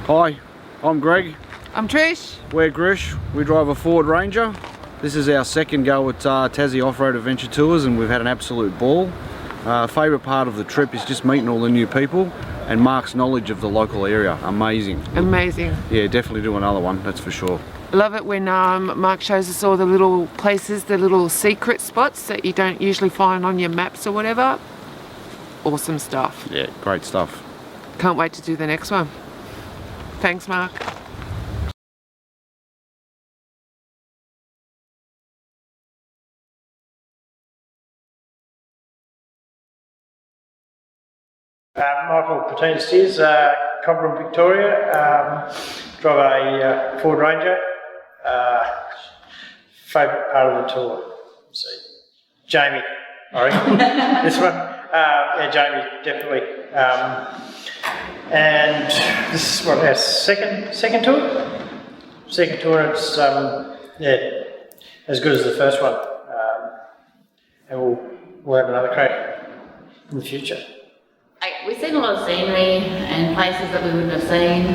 Hi, I'm Greg. I'm Trish. We're Grish. We drive a Ford Ranger. This is our second go at Tassie Off-Road Adventure Tours, and we've had an absolute ball. Favourite part of the trip is just meeting all the new people and Mark's knowledge of the local area. Amazing. Amazing. Yeah, definitely do another one, that's for sure. Love it when Mark shows us all the little places, the little secret spots that you don't usually find on your maps or whatever. Awesome stuff. Yeah, great stuff. Can't wait to do the next one. Thanks, Mark. Michael Patine Steers, Cobram, Victoria. Drive a Ford Ranger. Favourite part of the tour? Let's see. Jamie, I reckon. This one? Yeah, Jamie, definitely. And this is what, our second tour? Second tour, it's yeah, as good as the first one. And we'll have another crack in the future. We've seen a lot of scenery and places that we wouldn't have seen,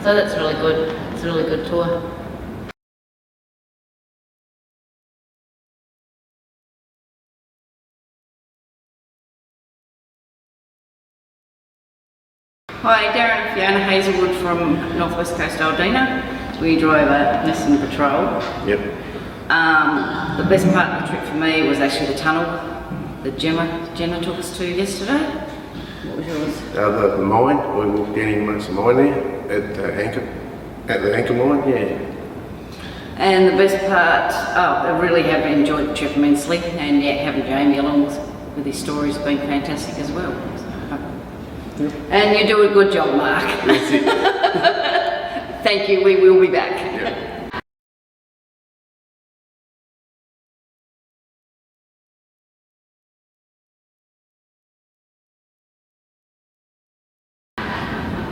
so that's really good. It's a really good tour. Hi, Darren and Fiona Hazelwood from Northwest Coast Aldina. We drive a Nissan Patrol. Yep. The best part of the trip for me was actually the tunnel that Jenna took us to yesterday. What was yours? The mine. We walked down in amongst the mine there at the anchor mine. Yeah. And the best part, I really have enjoyed the trip immensely, and yeah, having Jamie along with his stories has been fantastic as well. So, and you do a good job, Mark. Thank you. We will be back. Yep.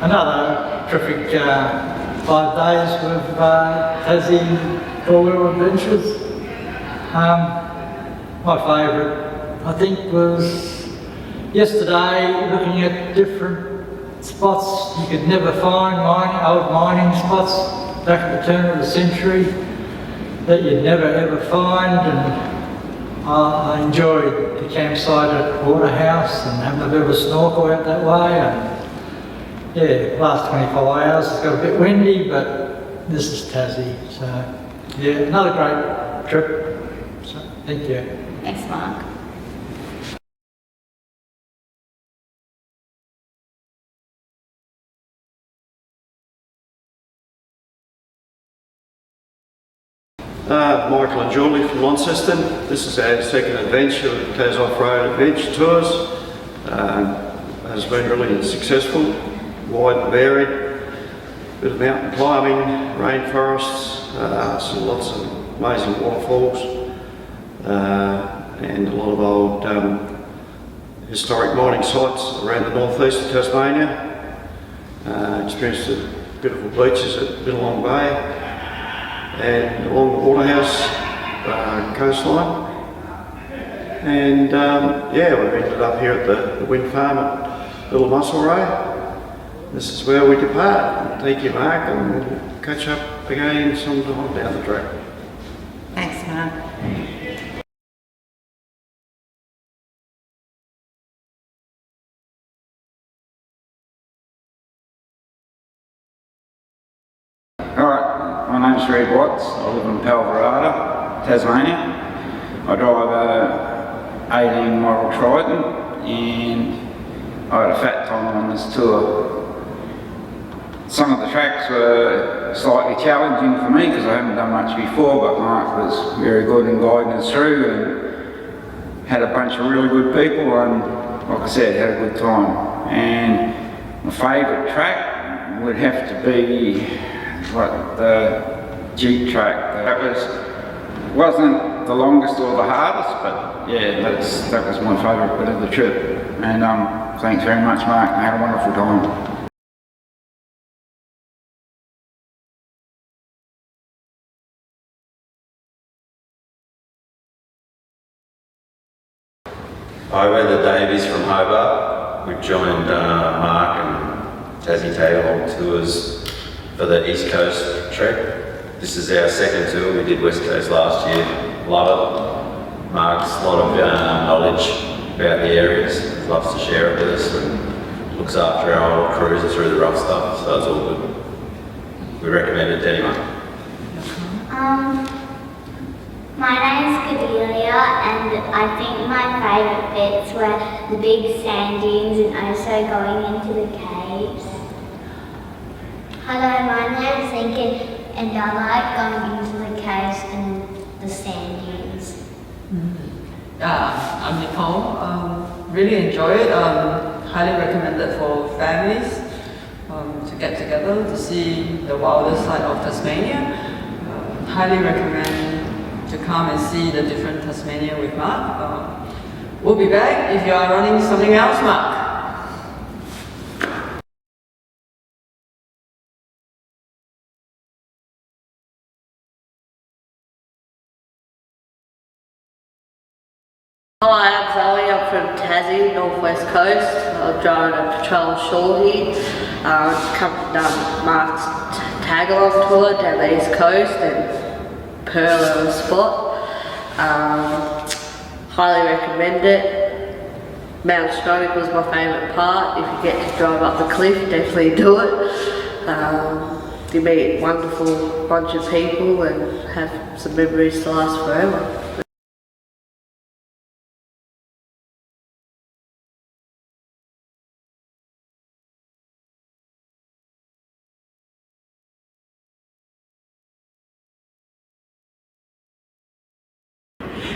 Another terrific 5 days with Tassie 4wd Adventures. My favourite, I think, was yesterday, looking at different spots you could never find, old mining spots back at the turn of the century that you'd never ever find. And I enjoyed the campsite at Waterhouse and having a bit of a snorkel out that way. And yeah, last 24 hours it's got a bit windy, but this is Tassie, so yeah, another great trip. So, thank you. Thanks, Mark. Michael and Julie from Launceston. This is our second adventure with Tas Off-Road Adventure Tours. Has been really successful, wide and varied. Bit of mountain climbing, rainforests, lots of amazing waterfalls, and a lot of old historic mining sites around the northeast of Tasmania. Experienced the beautiful beaches at Billabong Bay and along the Waterhouse coastline. And yeah, we've ended up here at the wind farm at Little Muscle Ray. This is where we depart. Thank you, Mark, and we'll catch up again sometime down the track. Thanks, Mark. Alright, my name's Red Watts. I live in Palvarada, Tasmania. I drive a 18 model Triton, and I had a fat time on this tour. Some of the tracks were slightly challenging for me because I haven't done much before, but Mark was very good in guiding us through and had a bunch of really good people, and like I said, had a good time. And my favourite track would have to be the Jeep track. That wasn't the longest or the hardest, but yeah, that was my favourite bit of the trip. And thanks very much, Mark. I had a wonderful time. Hi, we're the Davies from Hobart. We've joined Mark and Tagalong Tours for the East Coast trek. This is our second tour. We did West Coast last year. Love it. Mark's a lot of knowledge about the areas. He loves to share it with us and looks after our old cruiser through the rough stuff, so it's all good. We recommend it to anyone. My name's Cordelia, and I think my favourite bits were the big sand dunes and also going into the caves. Hello, my name's Lincoln, and I like going into the caves and the sand dunes. I'm Nicole. Really enjoy it. Highly recommend it for families to get together to see the wildest side of Tasmania. Highly recommend to come and see the different Tasmania with Mark. We'll be back if you are running something else, Mark. Hi, I'm Zoe. I'm from Tassie, Northwest Coast. I'm driving a patrol shore here. Come to Mark's Tagalong Tour down the East Coast and Pearl on the spot. Highly recommend it. Mount Stonic was my favourite part. If you get to drive up the cliff, definitely do it. You meet a wonderful bunch of people and have some memories to last forever.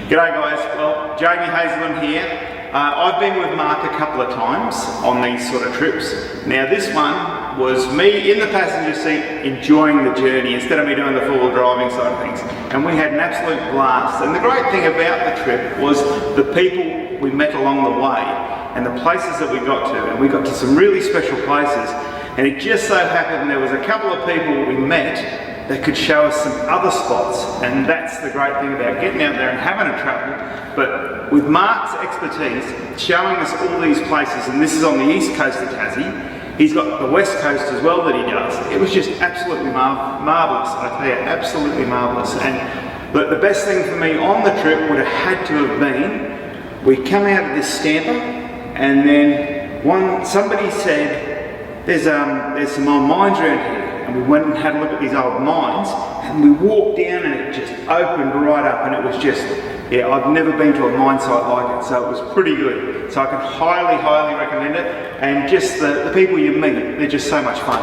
G'day guys, well Jamie Hazelden here. I've been with Mark a couple of times on these sort of trips. Now this one was me in the passenger seat enjoying the journey instead of me doing the full driving side of things. And we had an absolute blast. And the great thing about the trip was the people we met along the way and the places that we got to. And we got to some really special places. And it just so happened there was a couple of people we met that could show us some other spots, and that's the great thing about getting out there and having a travel. But with Mark's expertise, showing us all these places, and this is on the east coast of Tassie, he's got the west coast as well that he does. It was just absolutely marvellous, I tell you, absolutely marvellous. But the best thing for me on the trip would have had to have been, we come out of this scamper, and then somebody said, there's some old mines around here. And we went and had a look at these old mines, and we walked down and it just opened right up, and it was just, yeah, I've never been to a mine site like it, so it was pretty good. So I can highly, highly recommend it, and just the people you meet, they're just so much fun.